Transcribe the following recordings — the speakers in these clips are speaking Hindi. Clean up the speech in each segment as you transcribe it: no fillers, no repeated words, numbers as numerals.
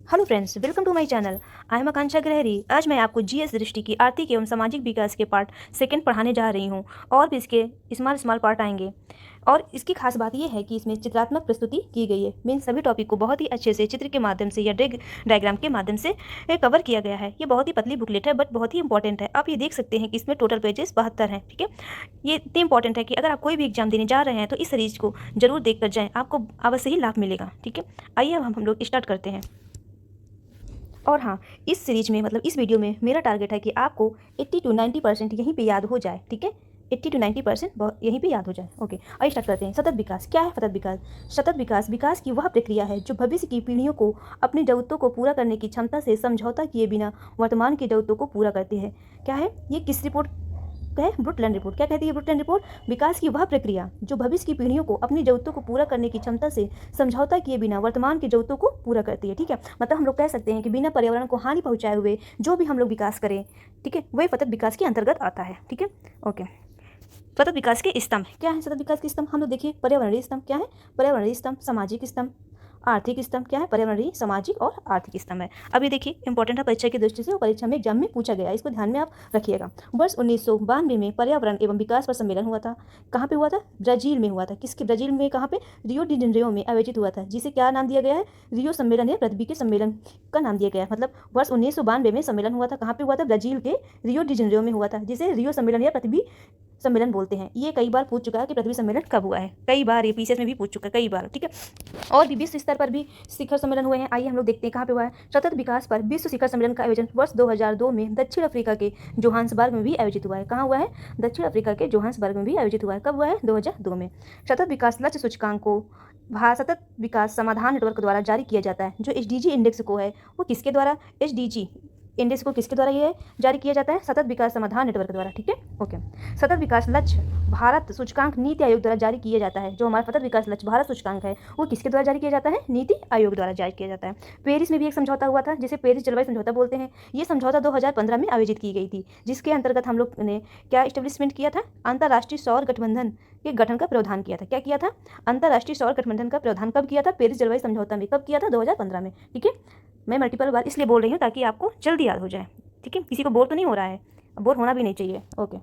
Hello friends, welcome to my channel. I am Akanksha Grahari. आज मैं आपको जीएस दृष्टि की आर्थिक एवं सामाजिक विकास के पार्ट सेकंड पढ़ाने जा रही हूं और भी इसके स्मॉल पार्ट आएंगे। और इसकी खास बात यह है कि इसमें चित्रात्मक प्रस्तुति की गई है। मीन सभी टॉपिक को बहुत ही अच्छे से चित्र के माध्यम से या डायग्राम के माध्यम से कवर किया गया है। ये बहुत ही पतली बुकलेट है बट बहुत ही इंपॉर्टेंट है। आप ये देख सकते हैं कि इसमें टोटल पेजेस 72 हैं। ठीक है, ये इतनी इंपॉर्टेंट है कि अगर आप कोई भी एग्जाम देने जा रहे हैं तो इस सीरीज को जरूर देख कर जाएँ, आपको अवश्य ही लाभ मिलेगा। ठीक है, आइए अब हम लोग स्टार्ट करते हैं। और हाँ, इस सीरीज में मतलब इस वीडियो में मेरा टारगेट है कि आपको 80 to 90% यहीं पे याद हो जाए। ठीक है, 80 to 90% यहीं पे याद हो जाए। ओके, आइए स्टार्ट करते हैं। सतत विकास क्या है? सतत विकास, विकास की वह प्रक्रिया है जो भविष्य की पीढ़ियों को अपनी जरूरतों को पूरा करने की क्षमता से समझौता किए बिना वर्तमान की जरूरतों को पूरा करती है। क्या है ये? किस रिपोर्ट है? ब्रुटलैंड रिपोर्ट। क्या कहती है ब्रुटलैंड रिपोर्ट? विकास की वह प्रक्रिया जो भविष्य की पीढ़ियों को अपनी जरूरतों को पूरा करने की क्षमता से समझौता किए बिना वर्तमान की जरूरतों को पूरा करती है। ठीक है, मतलब हम लोग कह सकते हैं कि बिना पर्यावरण को हानि पहुंचाए हुए जो भी हम लोग विकास करें, ठीक है, वही सतत विकास के अंतर्गत आता है। ठीक है, ओके। सतत विकास के स्तंभ क्या है? सतत विकास के स्तंभ हम लोग देखिए, पर्यावरणीय स्तंभ क्या है? पर्यावरणीय स्तंभ, सामाजिक स्तंभ, आर्थिक स्तंभ क्या है? पर्यावरणीय, सामाजिक और आर्थिक स्तंभ है। अब ये देखिए इंपॉर्टेंट है परीक्षा की दृष्टि से और परीक्षा में एग्जाम में पूछा गया, इसको ध्यान में आप रखिएगा। वर्ष 1992 में पर्यावरण एवं विकास पर सम्मेलन हुआ था। कहाँ पे हुआ था? ब्राजील में हुआ था। किसके? ब्राजील में। कहाँ पे? रियो डी जेनेरियो में आयोजित हुआ था, जिसे क्या नाम दिया गया है? रियो सम्मेलन या पृथ्वी के सम्मेलन का नाम दिया गया है। मतलब वर्ष 1992 में सम्मेलन हुआ था। कहाँ पे हुआ था? ब्राजील के रियो डी जेनेरियो में हुआ था, जिसे रियो सम्मेलन या पृथ्वी सम्मेलन बोलते हैं। ये कई बार पूछ चुका है कि पृथ्वी सम्मेलन कब हुआ है, कई बार ये पीसीएस में भी पूछ चुका है कई बार। ठीक है, और भी विश्व स्तर पर भी शिखर सम्मेलन हुए हैं। आइए हम लोग देखते हैं कहाँ पे हुआ है। सतत विकास पर विश्व शिखर सम्मेलन का आयोजन वर्ष 2002 में दक्षिण अफ्रीका के जोहान्सबर्ग में भी आयोजित हुआ है। कहाँ हुआ है? दक्षिण अफ्रीका के जोहान्सबर्ग में भी आयोजित हुआ है। कब हुआ है? 2002 में। सतत विकास लक्ष्य सूचकांक को सतत विकास समाधान नेटवर्क द्वारा जारी किया जाता है। जो एसडीजी इंडेक्स को है वो किसके द्वारा? एसडीजी इंडेक्स को किसके द्वारा ये जारी किया जाता है? सतत विकास समाधान नेटवर्क द्वारा। ठीक है, ओके। सतत विकास लक्ष्य भारत सूचकांक नीति आयोग द्वारा जारी किया जाता है। जो हमारा सतत विकास लक्ष्य भारत सूचकांक है वो किसके द्वारा जारी किया जाता है? नीति आयोग द्वारा जारी किया जाता है। पेरिस में भी एक समझौता हुआ था जिसे पेरिस जलवायु समझौता बोलते हैं। ये समझौता 2015 में आयोजित की गई थी, जिसके अंतर्गत हम लोग ने क्या स्टेब्लिशमेंट किया था? अंतर्राष्ट्रीय सौर गठबंधन के गठन का प्रावधान किया था। क्या किया था? अंतर्राष्ट्रीय सौर गठबंधन का प्रावधान कब किया था? पेरिस जलवायु समझौता में। कब किया था? 2015 में। ठीक है, मैं मल्टीपल बार इसलिए बोल रही हूँ ताकि आपको जल्दी याद हो जाए। ठीक है, किसी को बोर तो नहीं हो रहा है, बोर होना भी नहीं चाहिए। ओके।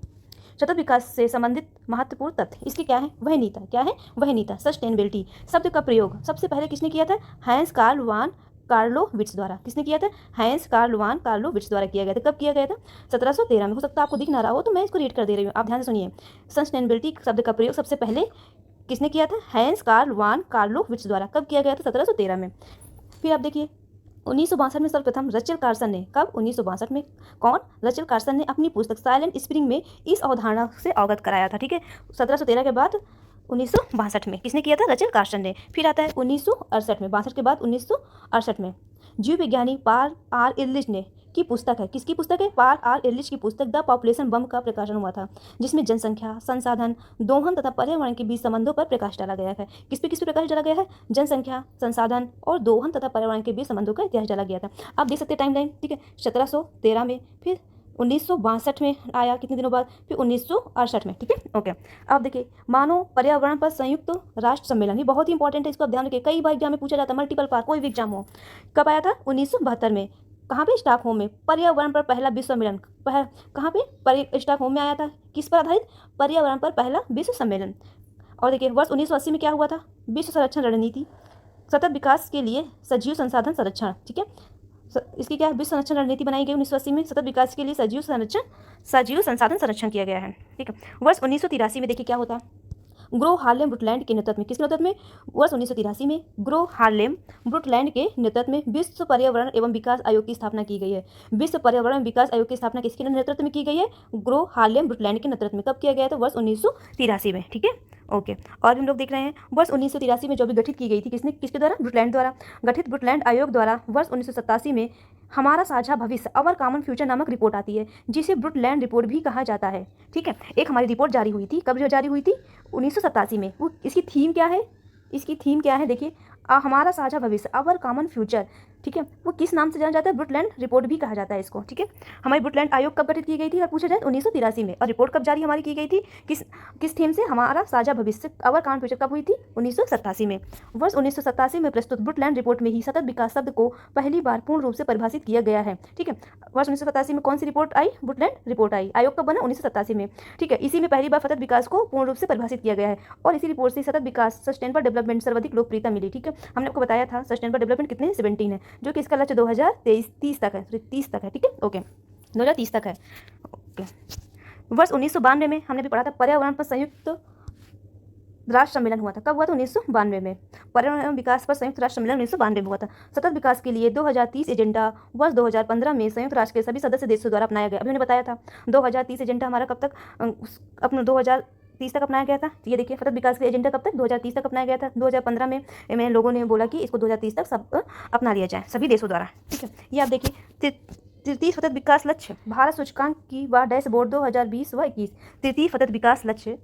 सतत विकास से संबंधित महत्वपूर्ण तथ्य इसके क्या है? वह नीता क्या है? वह नीता सस्टेनेबिलिटी शब्द का प्रयोग सबसे पहले किसने किया था? हैंस कार्ल वान कार्लोविट्ज द्वारा। किसने किया था? हैंस कार्ल वान कार्लोविट्ज द्वारा किया गया था। कब किया गया था? 1713 में। हो सकता है आपको दिख ना रहा हो तो मैं इसको रीड कर दे रही हूँ, आप ध्यान से सुनिए। सस्टेनेबिलिटी शब्द का प्रयोग सबसे पहले किसने किया था? हैंस कार्ल वान कार्लोविट्ज द्वारा। कब किया गया था? 1713 में। फिर आप देखिए 1962 में सर्वप्रथम रचल कार्सन ने, कब? 1962 में। कौन? रचल कार्सन ने अपनी पुस्तक साइलेंट स्प्रिंग में इस अवधारणा से अवगत कराया था। ठीक है, 1713 के बाद 1962 में किसने किया था? रचल कार्सन ने। फिर आता है 1968 में, 62 के बाद 1968 में जीव विज्ञानी पार आर इर्लिच ने की पुस्तक है। किसकी पुस्तक है? पार आर इर्लिच की पुस्तक द पॉपुलेशन बम का प्रकाशन हुआ था, जिसमें जनसंख्या, संसाधन, दोहन तथा पर्यावरण के बीच संबंधों पर प्रकाश डाला गया है। किस पे प्रकाश डाला गया है? जनसंख्या, संसाधन और दोहन तथा पर्यावरण के बीच संबंधों का इतिहास डाला गया था। आप देख सकते हैं टाइमलाइन। ठीक है, 1713 में, फिर 1962 में आया कितने दिनों बाद, फिर 1968 में। ठीक है, ओके। अब देखिए मानव पर्यावरण पर संयुक्त राष्ट्र सम्मेलन, ये बहुत ही इंपॉर्टेंट है, इसको आप ध्यान रखिए, कई बार एग्जाम में पूछा जाता है, मल्टीपल पार कोई भी एग्जाम हो। कब आया था? 1972 में। कहाँ पे? स्टॉकहोम में। पर्यावरण पर पहला विश्व सम्मेलन कहाँ पे? स्टॉकहोम में आया था। किस पर आधारित? पर्यावरण पर पहला विश्व सम्मेलन। और देखिए वर्ष 1980 में क्या हुआ था? विश्व संरक्षण रणनीति सतत विकास के लिए सजीव संसाधन संरक्षण। ठीक है, इसकी क्या है? विश्व संरक्षण रणनीति बनाई गई 1980 में, सतत विकास के लिए सजीव संसाधन संरक्षण किया गया है। ठीक है, वर्ष 1983 में देखिए क्या होता है? ग्रो हार्लेम ब्रुटलैंड के नेतृत्व में, किसके नेतृत्व में? वर्ष 1983 में ग्रो हार्लेम ब्रुटलैंड के नेतृत्व में विश्व पर्यावरण एवं विकास आयोग की स्थापना की गई है। विश्व पर्यावरण विकास आयोग की स्थापना किसके नेतृत्व में की गई है? ग्रो हार्लेम ब्रुटलैंड के नेतृत्व में। कब किया गया था? वर्ष 1983 में। ठीक है, ओके। और हम लोग देख रहे हैं वर्ष 1983 में जो भी गठित की गई थी, किसके द्वारा? ब्रुटलैंड द्वारा गठित। ब्रुटलैंड आयोग द्वारा वर्ष 1987 में हमारा साझा भविष्य अवर कॉमन फ्यूचर नामक रिपोर्ट आती है, जिसे ब्रुटलैंड रिपोर्ट भी कहा जाता है। ठीक है, एक हमारी रिपोर्ट जारी हुई थी। कब जो जारी हुई थी? 1987 में। वो इसकी थीम क्या है? इसकी थीम क्या है? देखिए हमारा साझा भविष्य अवर कॉमन फ्यूचर ठीक है, वो किस नाम से जाना जाता है? ब्रुटलैंड रिपोर्ट भी कहा जाता है इसको। ठीक है, हमारी ब्रुटलैंड आयोग कब गठित की गई थी अगर पूछा जाए? 1983 में। और रिपोर्ट कब जारी हमारी की गई थी? किस किस थीम से? हमारा साझा भविष्य। अवर काउंट फ्यूचर कब हुई थी? 1987 में। वर्ष 1987 में प्रस्तुत ब्रुटलैंड रिपोर्ट में ही सतत विकास शब्द को पहली बार पूर्ण रूप से परिभाषित किया गया है। ठीक है, वर्ष 1987 में कौन सी रिपोर्ट आई? ब्रुटलैंड रिपोर्ट आई। आयोग कब बना? 1987 में। ठीक है, इसी में पहली बार सतत विकास को पूर्ण रूप से परिभाषित किया गया है और इसी रिपोर्ट से सतत विकास सस्टेनेबल डेवलपमेंट सर्वाधिक लोकप्रियता मिली। ठीक है, हमने आपको बताया था सस्टेनेबल डेवलपमेंट कितने? 17 है, जो कि इसका लक्ष्य 2030 तक है। 30 तक है। ठीक है, ओके, 2030 तक है। ओके, वर्ष 1992 में हमने भी पढ़ा था पर्यावरण पर संयुक्त राष्ट्र सम्मेलन हुआ था। कब हुआ था? 1992 में। पर्यावरण विकास पर संयुक्त राष्ट्र सम्मेलन 1992 में हुआ था। सतत विकास के लिए 2030 एजेंडा वर्ष 2015 में संयुक्त राष्ट्र के सभी सदस्य देशों द्वारा अपनाया गया। अभी मैंने बताया था 2030 एजेंडा हमारा कब तक अपना 2030 तक अपनाया गया था। ये देखिए, सतत विकास के एजेंडा कब तक? 2030 तक अपनाया गया था। 2015 में लोगों ने बोला कि इसको 2030 तक सब अपना लिया जाए सभी देशों द्वारा। ठीक है, ये आप देखिए तृतीय सतत विकास लक्ष्य भारत सूचकांक की व डैशबोर्ड 2020 व 21। तृतीय सतत विकास लक्ष्य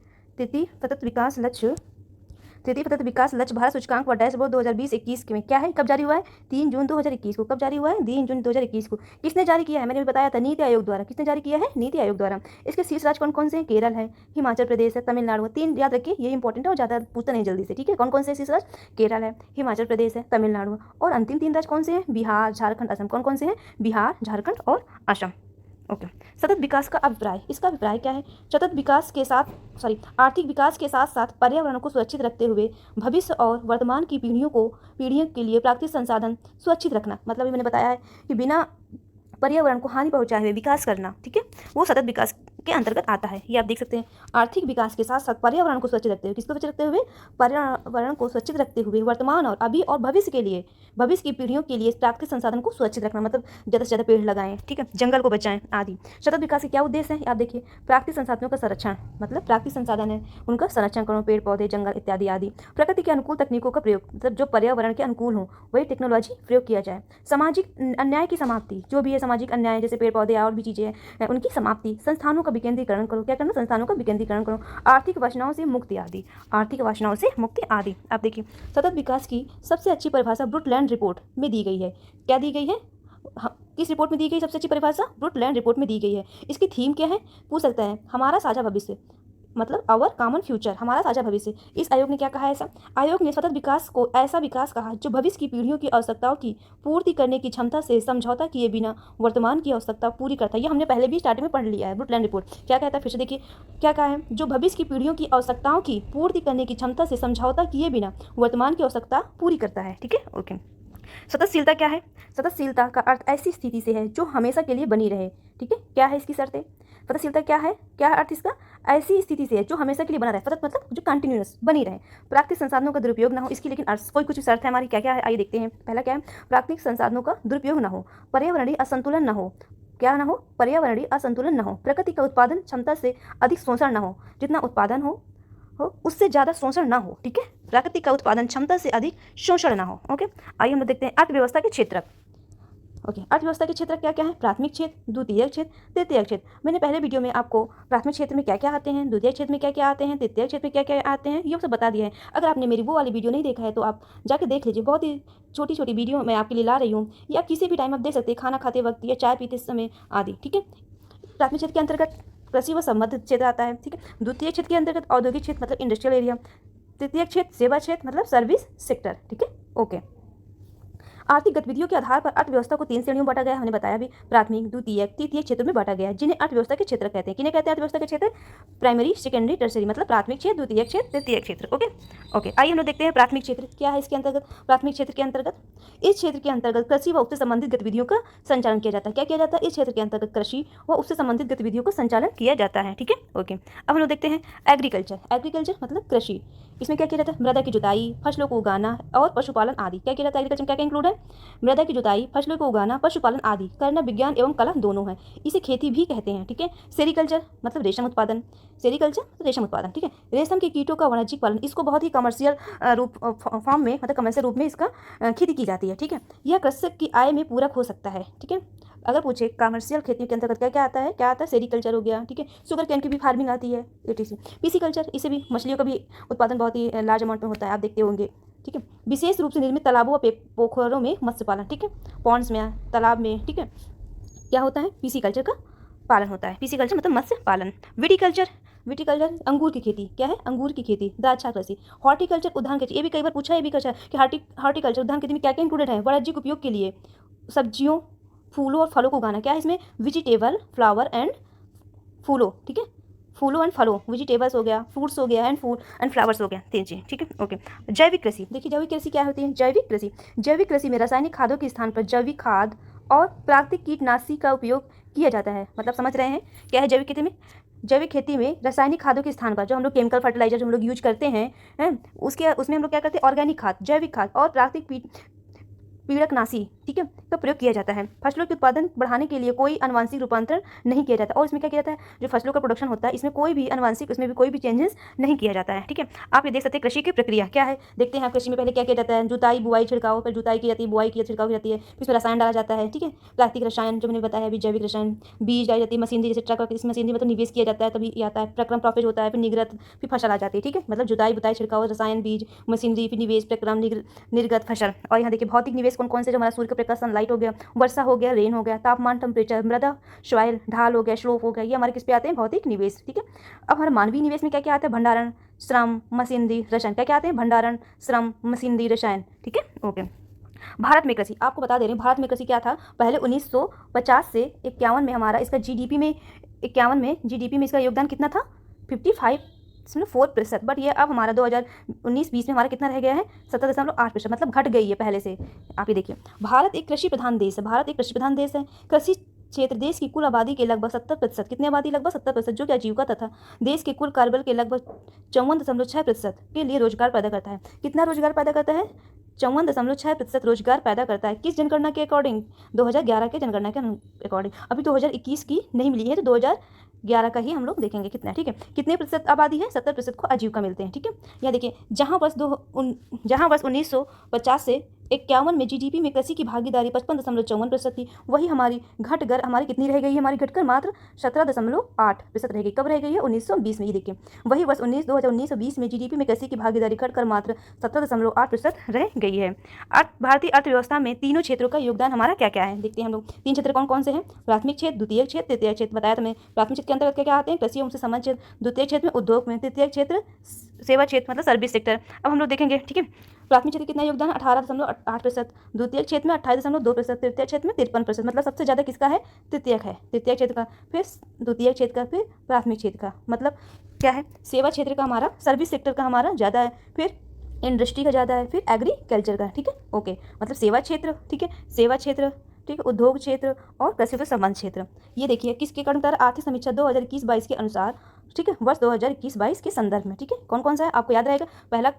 भारत सूचकांक व डैशबोर्ड 2020-21 में क्या है? कब जारी हुआ है? 3 जून 2021 को। कब जारी हुआ है? 3 जून 2021 को। किसने जारी किया है? मैंने भी बताया था, नीति आयोग द्वारा। किसने जारी किया है? नीति आयोग द्वारा। इसके शीर्ष राज्य कौन कौन से हैं? केरल है, हिमाचल प्रदेश है, तमिलनाडु है। 3 याद रखिए, ये इंपॉर्टेंट है और ज़्यादा पूछता नहीं जल्दी से। ठीक है, कौन कौन से शीर्ष राज्य? केरल है, हिमाचल प्रदेश है, तमिलनाडु है। और अंतिम 3 राज्य कौन से हैं? बिहार, झारखंड, असम। कौन कौन से हैं? बिहार, झारखंड और असम। ओके, सतत विकास का अभिप्राय। इसका अभिप्राय क्या है? सतत विकास के साथ आर्थिक विकास के साथ साथ पर्यावरण को सुरक्षित रखते हुए भविष्य और वर्तमान की पीढ़ियों के लिए प्राकृतिक संसाधन सुरक्षित रखना। मतलब मैंने बताया है कि बिना पर्यावरण को हानि पहुंचाए हुए विकास करना। ठीक है, वो सतत विकास के अंतर्गत आता है। ये आप देख सकते हैं, आर्थिक विकास के साथ साथ पर्यावरण को सुरक्षित रखते हुए, किसको सुरक्षित रखते हुए? पर्यावरण को सुरक्षित रखते हुए वर्तमान और अभी और भविष्य के लिए, भविष्य की पीढ़ियों के लिए प्राकृतिक संसाधन को सुरक्षित रखना। मतलब ज़्यादा से ज़्यादा पेड़ लगाएं, ठीक है, जंगल को बचाएं आदि। सतत विकास के क्या उद्देश्य है? आप देखिए, प्राकृतिक संसाधनों का संरक्षण, मतलब प्राकृतिक संसाधन है उनका संरक्षण करो, पेड़ पौधे, जंगल इत्यादि आदि। प्रकृति के अनुकूल तकनीकों का प्रयोग, मतलब जो पर्यावरण के अनुकूल हो वही टेक्नोलॉजी प्रयोग किया जाए। सामाजिक अन्याय की समाप्ति, जो भी है सामाजिक अन्याय, जैसे पेड़ पौधे और भी चीज़ें हैं, उनकी समाप्ति। संस्थानों का विकेंद्रीकरण करो। क्या करना? संस्थानों का विकेंद्रीकरण करो। आर्थिक वासनाओं से मुक्ति आदि। आर्थिक वासनाओं से मुक्ति आदि। आप देखिए, सतत विकास की सबसे अच्छी परिभाषा ब्रुटलैंड रिपोर्ट में दी गई है। क्या दी गई है? किस रिपोर्ट में दी गई सबसे अच्छी परिभाषा? ब्रुटलैंड रिपोर्ट में दी गई है। इसकी थीम क्या है? पूछ सकता है, हमारा साझा भविष्य, मतलब आवर कॉमन फ्यूचर, हमारा साझा भविष्य। इस आयोग ने क्या कहा है? ऐसा आयोग ने सतत विकास को ऐसा विकास कहा जो भविष्य की पीढ़ियों की आवश्यकताओं की पूर्ति करने की क्षमता से समझौता किए बिना वर्तमान की आवश्यकता पूरी करता है। ये हमने पहले भी स्टार्टिंग में पढ़ लिया है। ब्रुटलैंड रिपोर्ट क्या कहता है? फिर से देखिए, क्या कहा है? जो भविष्य की पीढ़ियों की आवश्यकताओं की पूर्ति करने की क्षमता से समझौता किए बिना वर्तमान की आवश्यकता पूरी करता है। ठीक है, ओके। सततशीलता क्या है? सततशीलता का अर्थ ऐसी स्थिति से है जो हमेशा के लिए बनी रहे। ठीक है, क्या है इसकी शर्तें? सततशीलता क्या है? क्या है अर्थ इसका? ऐसी स्थिति से है जो हमेशा के लिए बना रहे। सतत मतलब जो कंटिन्यूअस बनी रहे। प्राकृतिक संसाधनों का दुरुपयोग ना हो, इसकी लेकिन कोई कुछ शर्त है हमारी। क्या क्या है आइए देखते हैं। पहला क्या है? प्राकृतिक संसाधनों का दुरुपयोग ना हो, पर्यावरणीय असंतुलन ना हो। क्या ना हो? पर्यावरणीय असंतुलन ना हो, प्रकृति का उत्पादन क्षमता से अधिक शोषण ना हो, जितना उत्पादन हो उससे ज़्यादा शोषण ना हो। ठीक है, प्रकृति का उत्पादन क्षमता से अधिक शोषण ना हो। ओके, आइए हम लोग देखते हैं अर्थव्यवस्था के क्षेत्र। ओके, अर्थव्यवस्था के क्षेत्र क्या क्या है? प्राथमिक क्षेत्र, द्वितीयक क्षेत्र, तृतीयक क्षेत्र। मैंने पहले वीडियो में आपको प्राथमिक क्षेत्र में क्या क्या आते हैं, द्वितीय क्षेत्र में क्या क्या आते हैं, तृतीय क्षेत्र में क्या क्या आते हैं, ये सब बता दिया है। अगर आपने मेरी वो वाली वीडियो नहीं देखा है तो आप जाकर देख लीजिए। बहुत ही छोटी छोटी वीडियो मैं आपके लिए ला रही हूँ, या किसी भी टाइम आप देख सकते हैं, खाना खाते वक्त या चाय पीते समय आदि। ठीक है, प्राथमिक क्षेत्र के अंतर्गत कृषि व संबद्ध क्षेत्र आता है। ठीक है, द्वितीय क्षेत्र के अंतर्गत औद्योगिक क्षेत्र मतलब इंडस्ट्रियल एरिया, तृतीय क्षेत्र सेवा क्षेत्र मतलब सर्विस सेक्टर। ठीक है, ओके। आर्थिक गतिविधियों के आधार पर अर्थव्यवस्था को 3 श्रेणियों में बांटा गया है। हमने बताया भी, प्राथमिक, द्वितीयक, तृतीयक क्षेत्र में बांटा गया है, जिन्हें अर्थव्यवस्था के क्षेत्र कहते हैं। किन्हें कहते हैं अर्थव्यवस्था के क्षेत्र? प्राइमरी, सेकेंडरी, टर्सरी, मतलब प्राथमिक क्षेत्र, द्वितीयक क्षेत्र, तृतीयक क्षेत्र। ओके ओके, आइए हम लोग देखते हैं प्राथमिक क्षेत्र क्या है इसके अंतर्गत। प्राथमिक क्षेत्र के अंतर्गत, इस क्षेत्र के अंतर्गत कृषि व उससे संबंधित गतिविधियों का संचालन किया जाता है। क्या किया जाता है? इस क्षेत्र के अंतर्गत कृषि व उससे संबंधित गतिविधियों का संचालन किया जाता है। ठीक है, ओके। अब हम लोग देखते हैं एग्रीकल्चर। एग्रीकल्चर मतलब कृषि। इसमें क्या किया जाता है? मृदा की जुताई, फसलों को उगाना और पशुपालन आदि। क्या किया जाता है एग्रीकल्चर में? क्या क्या इंक्लूड है? मृदा की जुताई, फसलों को उगाना, पशुपालन आदि करना विज्ञान एवं कला दोनों है। इसे खेती भी कहते हैं। ठीक है, सेरिकल्चर मतलब रेशम उत्पादन। सेरिकल्चर रेशम उत्पादन। ठीक है, रेशम के कीटों का वाणिज्यिक पालन, इसको बहुत ही कमर्शियल फॉर्म में, मतलब कमर्शियल रूप में इसका खेती की जाती है। ठीक है, यह कृषक की आय में पूरक हो सकता है। ठीक है, अगर पूछे कमर्शियल खेती के अंतर्गत क्या क्या आता है, क्या आता है? सेरिकल्चर हो गया। ठीक है, शुगर कैन की भी फार्मिंग आती है, एटीसी। पीसी कल्चर, इसे भी मछलियों का भी उत्पादन बहुत ही लार्ज अमाउंट में होता है, आप देखते होंगे। ठीक है। विशेष रूप से निर्मित तालाबों व पोखरों में मत्स्य पालन, ठीक है, पॉन्ड्स में, तालाब में, ठीक है, क्या होता है, पीसीकल्चर का पालन होता है। पीसीकल्चर मतलब मत्स्य पालन। विटिकल्चर, विटिकल्चर अंगूर की खेती, क्या है, अंगूर की खेती। द्राक्षा कृषि। हॉर्टिकल्चर उद्यान खेती, ये भी कई बार पूछा है, ये भी कहा कि हॉर्टिकल्चर उद्यान खेती में क्या क्या इंक्लूडेड है, वाणिज्यिक उपयोग के लिए सब्जियों, फूलों और फलों को उगाना, क्या है इसमें, वेजिटेबल, फ्लावर एंड फूलों, ठीक है, फूलों एंड फलों, वेजिटेबल्स हो गया, फ्रूट्स हो गया एंड फूल एंड फ्लावर्स हो गया, तीन चीज, ठीक है, ओके। जैविक कृषि, देखिए जैविक कृषि क्या होती है, जैविक कृषि, जैविक कृषि में रासायनिक खादों के स्थान पर जैविक खाद और प्राकृतिक कीटनाशी का उपयोग किया जाता है। मतलब समझ रहे हैं क्या है जैविक खेती में, जैविक खेती में रासायनिक खादों के स्थान पर जो हम लोग केमिकल फर्टिलाइजर जो हम लोग यूज करते हैं उसके उसमें हम लोग क्या करते हैं, ऑर्गेनिक खाद, जैविक खाद और प्राकृतिक पीड़कनाशी, ठीक है, का प्रयोग किया जाता है। फसलों के उत्पादन बढ़ाने के लिए कोई अनुवांशिक रूपांतरण नहीं किया जाता, और इसमें क्या किया जाता है, जो फसलों का प्रोडक्शन होता है इसमें कोई भी अनुवांशिक, उसमें भी कोई भी चेंजेस नहीं किया जाता है, ठीक है। आप ये देख सकते हैं कृषि की प्रक्रिया क्या है, देखते हैं आप कृषि में पहले क्या किया जाता है, जुताई, बुआई, छिड़काव, फिर जुताई की जाती है, बुआई की छिड़काव की जाती है, फिर इसमें रसायन डाला जाता है, ठीक है, प्राकृतिक रसायन जो मैंने बताया अभी, जैविक रसायन, बीज डाली जाती है, मशीनरी जैसे ट्रक, इस मशीनरी में तो निवेश किया जाता है, तभी आता है, प्रक्रम प्रॉफिट होता है, फिर निगरत, फिर फसल आ जाती है, ठीक है, मतलब जुताई, बुताई, छिड़काव, रसायन, बीज, मशीनरी, फिर निवेश, प्रक्रम, निर्गत, फसल। और यहाँ देखिए भौतिक निवेश कौन कौन से, जो हमारा सूर्य का प्रकाश, सनलाइट हो गया, वर्षा हो गया, रेन हो गया, तापमान, टेम्परेचर, मृदा, सॉइल, ढाल हो गया, स्लोप हो गया, ये हमारे किस पे आते हैं, भौतिक निवेश, ठीक है। अब हमारे मानवीय निवेश में क्या क्या आता है, भंडारण, श्रम, मशीनरी, रसायन, क्या क्या आते हैं, भंडारण, श्रम, मशीनरी, रसायन, ठीक है, ओके। भारत में कृषि, आपको बता दे रहे हैं भारत में कृषि क्या था, पहले 1950 से 51 में हमारा इसका जीडीपी में, 51 में जीडीपी में इसका योगदान कितना था, 55.4%, बट ये अब हमारा 2019-20 में हमारा कितना रह गया है, 17.8%, मतलब घट गई है पहले से। आप ये देखिए, भारत एक कृषि प्रधान देश है, भारत एक कृषि प्रधान देश है। कृषि क्षेत्र देश की कुल आबादी के लगभग 70%, कितनी आबादी, लगभग 70%, जो कि आजीविका तथा देश के कुल कार्यबल के लगभग 54.6% के लिए रोजगार पैदा करता है। कितना रोजगार पैदा करता है, 54.6% रोजगार पैदा करता है। किस जनगणना के अकॉर्डिंग, 2011 के जनगणना के अकॉर्डिंग। अभी 2021 की नहीं मिली है, तो 2011 का ही हम लोग देखेंगे कितना है, ठीक है। कितने प्रतिशत आबादी है, 70% को आजीविका मिलते हैं, ठीक है। यहाँ देखिए, जहाँ वर्ष 1950 से 51 में जीडीपी में कृषि की भागीदारी 55.54% थी, वही हमारी घटकर हमारी कितनी रह गई है, हमारी घटकर मात्र 17.8% रह गई। कब रह गई है, 1920 में। ये देखिए, वही वर्ष 2019-20 में जीडीपी में कृषि की भागीदारी घटकर मात्र 17.8% रह गई है। भारतीय अर्थव्यवस्था में तीनों क्षेत्रों का योगदान हमारा क्या क्या है, देखते हैं हम लोग। तीन क्षेत्र कौन कौन से हैं, प्राथमिक क्षेत्र, द्वितीय क्षेत्र, तृतीय क्षेत्र। बताया था मैं, प्राथमिक क्षेत्र के अंतर्गत क्या क्या आते हैं, कृषि एवं संबंध क्षेत्र, द्वितीय क्षेत्र में उद्योग में, तृतीय क्षेत्र सेवा क्षेत्र मतलब सर्विस सेक्टर। अब हम लोग देखेंगे, ठीक है। प्राथमिक क्षेत्र कितना योगदान, 18.8%, द्वितीय क्षेत्र में 28.2%, तृतीय क्षेत्र में 53%, मतलब सबसे ज़्यादा किसका है, तृतीयक है, तृतीय क्षेत्र का, फिर द्वितीय क्षेत्र का, फिर प्राथमिक क्षेत्र का। मतलब क्या है, सेवा क्षेत्र का हमारा, सर्विस सेक्टर का हमारा ज़्यादा है, फिर इंडस्ट्री का ज़्यादा है, फिर एग्रीकल्चर का, ठीक है, ओके। मतलब सेवा क्षेत्र, ठीक है, सेवा क्षेत्र, ठीक है, उद्योग क्षेत्र और कृषि संबंध क्षेत्र। ये देखिए किसके अनुसार, आर्थिक समीक्षा 2021-22 के अनुसार, ठीक है, वर्ष 2021-22 के संदर्भ में, ठीक है। कौन कौन सा है आपको याद रहेगा, पहला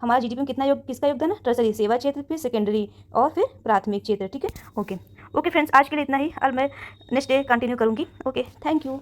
हमारा जीडीपी में कितना किसका योगदान है, टर्सरी सेवा क्षेत्र, फिर सेकेंडरी और फिर प्राथमिक क्षेत्र, ठीक है, ओके। ओके फ्रेंड्स, आज के लिए इतना ही, और मैं नेक्स्ट डे कंटिन्यू करूँगी। Okay, thank you.